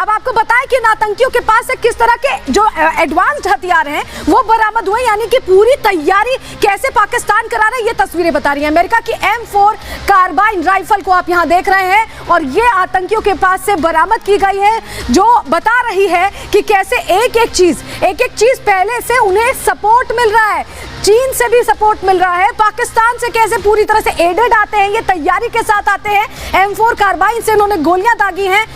अब आपको बताएं कि इन आतंकियों के पास से किस तरह के जो एडवांस्ड हथियार हैं वो बरामद हुए, यानी कि पूरी तैयारी कैसे पाकिस्तान करा रहा है ये तस्वीरें बता रही हैं। अमेरिका की M4 कार्बाइन राइफल को आप यहां देख रहे हैं और ये आतंकियों के पास से बरामद की गई है, जो बता रही है कि कैसे एक एक चीज पहले से उन्हें सपोर्ट मिल रहा है, चीन से भी सपोर्ट मिल रहा है, पाकिस्तान से कैसे पूरी तरह से एडेड आते हैं, ये तैयारी के साथ आते हैं। M4 कार्बाइन से उन्होंने गोलियां दागी हैं।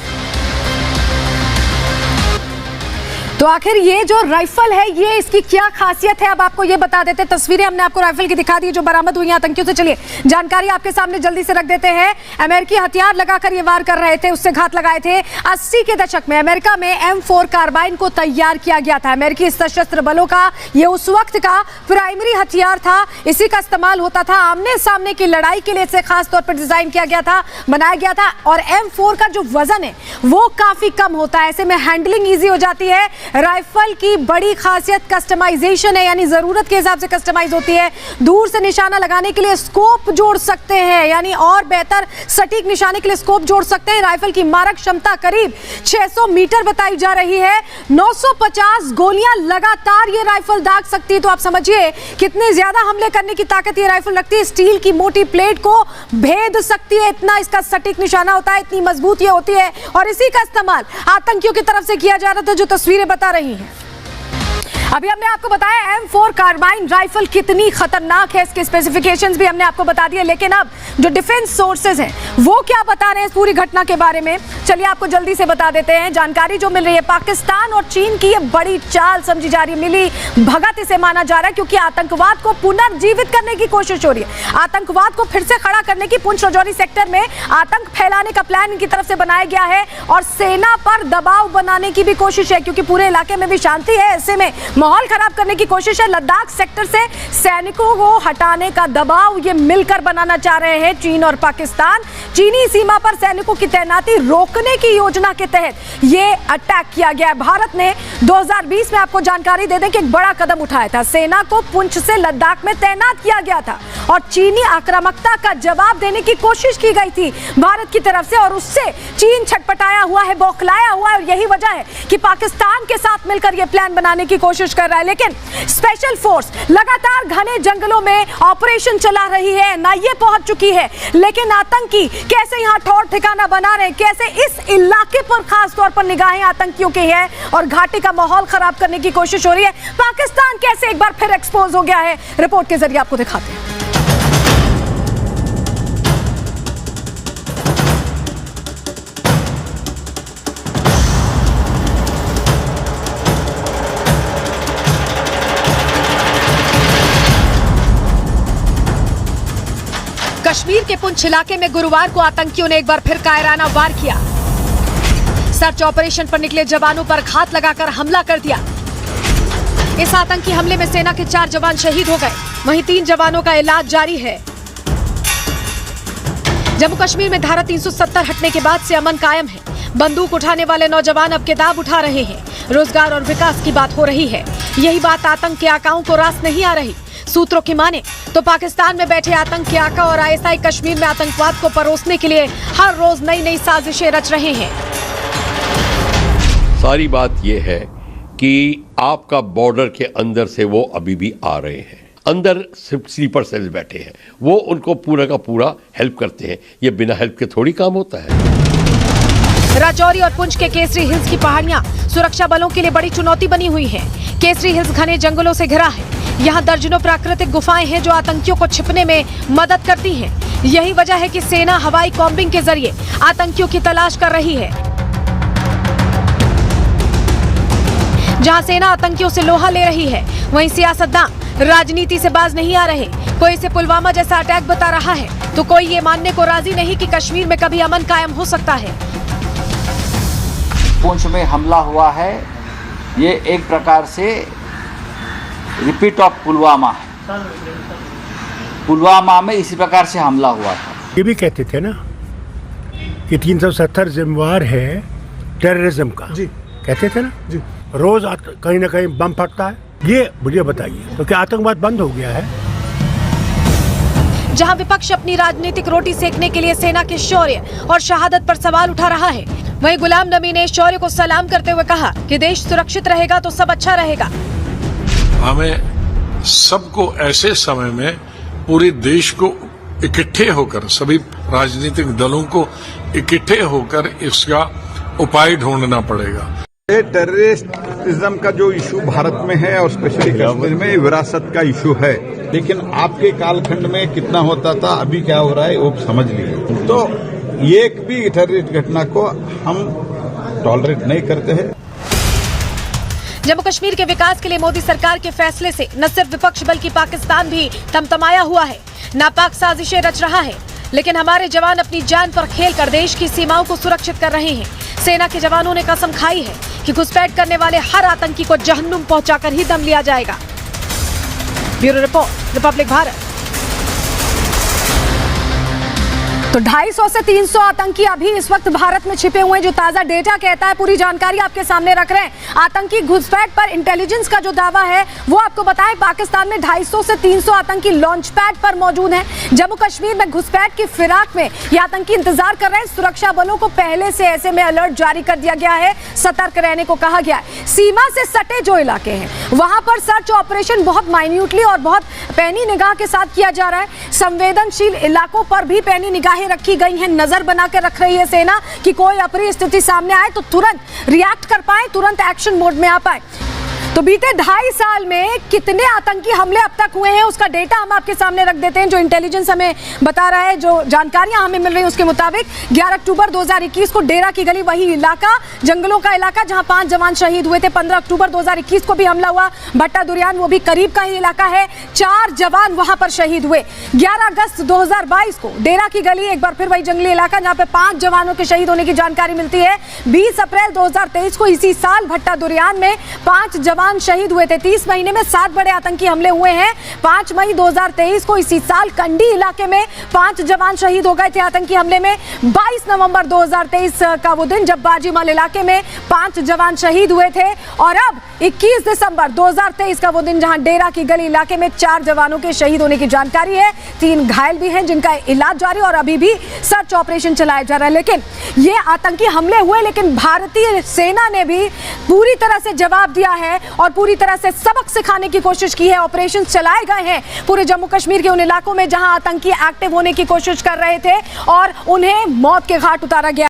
तो आखिर ये जो राइफल है ये इसकी क्या खासियत है, अब आपको ये बता देते हैं। तस्वीरें हमने आपको राइफल की दिखा दी जो बरामद हुई आतंकियों से। चलिए जानकारी आपके सामने जल्दी से रख देते हैं। अमेरिकी हथियार लगाकर ये वार कर रहे थे, उससे घात लगाए थे। 80 के दशक में अमेरिका में M4 कार्बाइन को तैयार किया गया था। अमेरिकी सशस्त्र बलों का ये उस वक्त का प्राइमरी हथियार था, इसी का इस्तेमाल होता था आमने सामने की लड़ाई के लिए। इसे खास तौर पर डिजाइन किया गया था, बनाया गया था। और M4 का जो वजन है वो काफी कम होता है, ऐसे में हैंडलिंग ईजी हो जाती है। राइफल की बड़ी खासियत कस्टमाइजेशन है, यानी जरूरत के हिसाब से कस्टमाइज होती है। दूर से निशाना लगाने के लिए स्कोप जोड़ सकते हैं, यानी और बेहतर सटीक निशाने के लिए स्कोप जोड़ सकते हैं। राइफल की मारक क्षमता करीब 600 मीटर बताई जा रही है। 950 गोलियां लगातार ये राइफल दाग सकती है। तो आप समझिए कितने ज्यादा हमले करने की ताकत ये राइफल रखती है। स्टील की मोटी प्लेट को भेद सकती है, इतना इसका सटीक निशाना होता है, इतनी मजबूत ये होती है। और इसी का इस्तेमाल आतंकियों की तरफ से किया जा रहा था, जो तस्वीरें बता रही हैं। अभी हमने आपको बताया M4 कार्बाइन राइफल कितनी खतरनाक है, इसके स्पेसिफिकेशंस भी हमने आपको बता दिए। लेकिन अब जो डिफेंस सोर्सेज हैं वो क्या बता रहे हैं इस पूरी घटना के बारे में, चलिए आपको जल्दी से बता देते हैं। जानकारी जो मिल रही है, पाकिस्तान और चीन की ये बड़ी चाल समझी जा रही है, मिली भगत इसे माना जा रहा है, क्योंकि आतंकवाद को पुनर्जीवित करने की कोशिश हो रही है। आतंकवाद को फिर से खड़ा करने की, पुंछ राजौरी सेक्टर में आतंक फैलाने का प्लान इनकी तरफ से बनाया गया है और सेना पर दबाव बनाने की भी कोशिश है, क्योंकि पूरे इलाके में भी शांति है। ऐसे में माहौल खराब करने की कोशिश है। लद्दाख सेक्टर से सैनिकों को हटाने का दबाव ये मिलकर बनाना चाह रहे हैं चीन और पाकिस्तान। चीनी सीमा पर सैनिकों की तैनाती रोकने की योजना के तहत ये अटैक किया गया है। भारत ने 2020 में, आपको जानकारी दे दें कि एक बड़ा कदम उठाया था, सेना को पुंछ से लद्दाख में तैनात किया गया था और चीनी आक्रामकता का जवाब देने की कोशिश की गई थी भारत की तरफ से, और उससे चीन छटपटाया हुआ है, बौखलाया हुआ है। और यही वजह है कि पाकिस्तान के साथ मिलकर यह प्लान बनाने की कोशिश कर रहा है। लेकिन स्पेशल फोर्स लगातार घने जंगलों में ऑपरेशन चला रही है, एनआईए पहुंच चुकी है, लेकिन आतंकी कैसे यहां ठौर ठिकाना बना रहे हैं, कैसे इस इलाके पर खास तौर पर निगाहें आतंकियों की है और घाटी का माहौल खराब करने की कोशिश हो रही है। पाकिस्तान कैसे एक बार फिर एक्सपोज हो गया है, रिपोर्ट के जरिए आपको दिखाते हैं। कश्मीर के पुंछ इलाके में गुरुवार को आतंकियों ने एक बार फिर कायराना वार किया। सर्च ऑपरेशन पर निकले जवानों पर घात लगाकर हमला कर दिया। इस आतंकी हमले में सेना के 4 जवान शहीद हो गए, वहीं 3 जवानों का इलाज जारी है। जम्मू कश्मीर में धारा 370 हटने के बाद से अमन कायम है। बंदूक उठाने वाले नौजवान अब किताब उठा रहे हैं। रोजगार और विकास की बात हो रही है। यही बात आतंक के आकाओं को रास नहीं आ रही। सूत्रों की माने तो पाकिस्तान में बैठे आतंक के आका और आईएसआई कश्मीर में आतंकवाद को परोसने के लिए हर रोज नई नई साजिशें रच रहे हैं। सारी बात यह है कि आपका बॉर्डर के अंदर से वो अभी भी आ रहे हैं, अंदर स्लीपर सेल्स बैठे हैं, वो उनको पूरा का पूरा हेल्प करते हैं। ये बिना हेल्प के थोड़ी काम होता है। राजौरी और पुंछ के केसरी हिल्स की पहाड़ियां सुरक्षा बलों के लिए बड़ी चुनौती बनी हुई हैं। केसरी हिल्स घने जंगलों से घिरा है। यहाँ दर्जनों प्राकृतिक गुफाएं हैं जो आतंकियों को छिपने में मदद करती हैं। यही वजह है कि सेना हवाई कॉम्बिंग के जरिए आतंकियों की तलाश कर रही है। जहां सेना आतंकियों से लोहा ले रही है, वहीं सियासतदान राजनीति से बाज नहीं आ रहे। कोई इसे पुलवामा जैसा अटैक बता रहा है तो कोई ये मानने को राजी नहीं कि कश्मीर में कभी अमन कायम हो सकता है। पुंछ में हमला हुआ है, ये एक प्रकार से रिपीट ऑफ पुलवामा है। पुलवामा में इसी प्रकार से हमला हुआ था। ये भी कहते थे ना कि 370 जिम्मेवार है टेररिज्म का, जी कहते थे ना जी। रोज कहीं ना कहीं बम फटता है। ये मुझे बताइए तो क्या आतंकवाद बंद हो गया है? जहां विपक्ष अपनी राजनीतिक रोटी सेकने के लिए सेना के शौर्य और शहादत पर सवाल उठा रहा है, वहीं गुलाम नबी ने शौर्य को सलाम करते हुए कहा कि देश सुरक्षित रहेगा तो सब अच्छा रहेगा। हमें सबको ऐसे समय में पूरे देश को इकट्ठे होकर, सभी राजनीतिक दलों को इकट्ठे होकर इसका उपाय ढूंढना पड़ेगा। टेररिज्म का जो इशू भारत में है और स्पेशली कश्मीर में विरासत का इशू है, लेकिन आपके कालखंड में कितना होता था, अभी क्या हो रहा है वो समझ लीजिए। तो एक भी टेररिस्ट घटना को हम टॉलरेट नहीं करते हैं। जम्मू कश्मीर के विकास के लिए मोदी सरकार के फैसले से न सिर्फ विपक्ष बल्कि पाकिस्तान भी तमतमाया हुआ है, नापाक साजिशें रच रहा है, लेकिन हमारे जवान अपनी जान पर खेलकर देश की सीमाओं को सुरक्षित कर रहे हैं। सेना के जवानों ने कसम खाई है कि घुसपैठ करने वाले हर आतंकी को जहन्नुम पहुंचाकर ही दम लिया जाएगा। Bureau report, Republic Bharat. तो 250 से 300 आतंकी अभी इस वक्त भारत में छिपे हुए हैं, जो ताजा डेटा कहता है। पूरी जानकारी आपके सामने रख रहे हैं। आतंकी घुसपैठ पर इंटेलिजेंस का जो दावा है वो आपको बताएं, पाकिस्तान में 250 से 300 आतंकी लॉन्च पैड पर मौजूद हैं। जम्मू कश्मीर में घुसपैठ की फिराक में ये आतंकी इंतजार कर रहे हैं। सुरक्षा बलों को पहले से ऐसे में अलर्ट जारी कर दिया गया है, सतर्क रहने को कहा गया है। सीमा से सटे जो इलाके हैं वहां पर सर्च ऑपरेशन बहुत माइन्यूटली और बहुत पैनी निगाह के साथ किया जा रहा है। संवेदनशील इलाकों पर भी पैनी निगाहें रखी गई हैं, नजर बना के रख रही है सेना कि कोई अप्रिय स्थिति सामने आए तो तुरंत रिएक्ट कर पाए, तुरंत एक्शन मोड में आ पाए। तो बीते 2.5 साल में कितने आतंकी हमले अब तक हुए हैं उसका डेटा हम आपके सामने रख देते हैं, जो इंटेलिजेंस हमें बता रहा है। जो जानकारियां हमें मिल रही हैं उसके मुताबिक 11 अक्टूबर 2021 को डेरा की गली, वही इलाका, जंगलों का इलाका जहां 5 जवान शहीद हुए थे। 15 अक्टूबर 2021 को भी हमला हुआ, भट्टा दुरियान, वो भी करीब का ही इलाका है, 4 जवान वहां पर शहीद हुए। 11 अगस्त 2022 को डेरा की गली, एक बार फिर वही जंगली इलाका जहां पे 5 जवानों के शहीद होने की जानकारी मिलती है। 20 अप्रैल 2023 को इसी साल भट्टा दुरियान में 5 जवान शहीद हुए थे। 30 महीने में 7 बड़े आतंकी हमले हुए हैं। 5 मई 2023 को इसी साल कंडी इलाके में 5 जवान शहीद हो गए थे आतंकी हमले में। 22 नवंबर 2023 का वो दिन जब बाजीमल इलाके में 5 जवान शहीद हुए थे। और अब 21 दिसंबर 2023 का वो दिन जहां डेरा की गली इलाके में 4 जवानों के शहीद होने की जानकारी है। 3 घायल भी हैं जिनका इलाज जारी और अभी भी सर्च ऑपरेशन चलाया जा रहा है। लेकिन ये आतंकी हमले हुए, लेकिन भारतीय सेना ने भी पूरी तरह से जवाब दिया है और पूरी तरह से सबक सिखाने की कोशिश की है। ऑपरेशन चलाए गए हैं पूरे जम्मू कश्मीर के उन इलाकों में जहां आतंकी एक्टिव होने की कोशिश कर रहे थे और उन्हें मौत के घाट उतारा गया।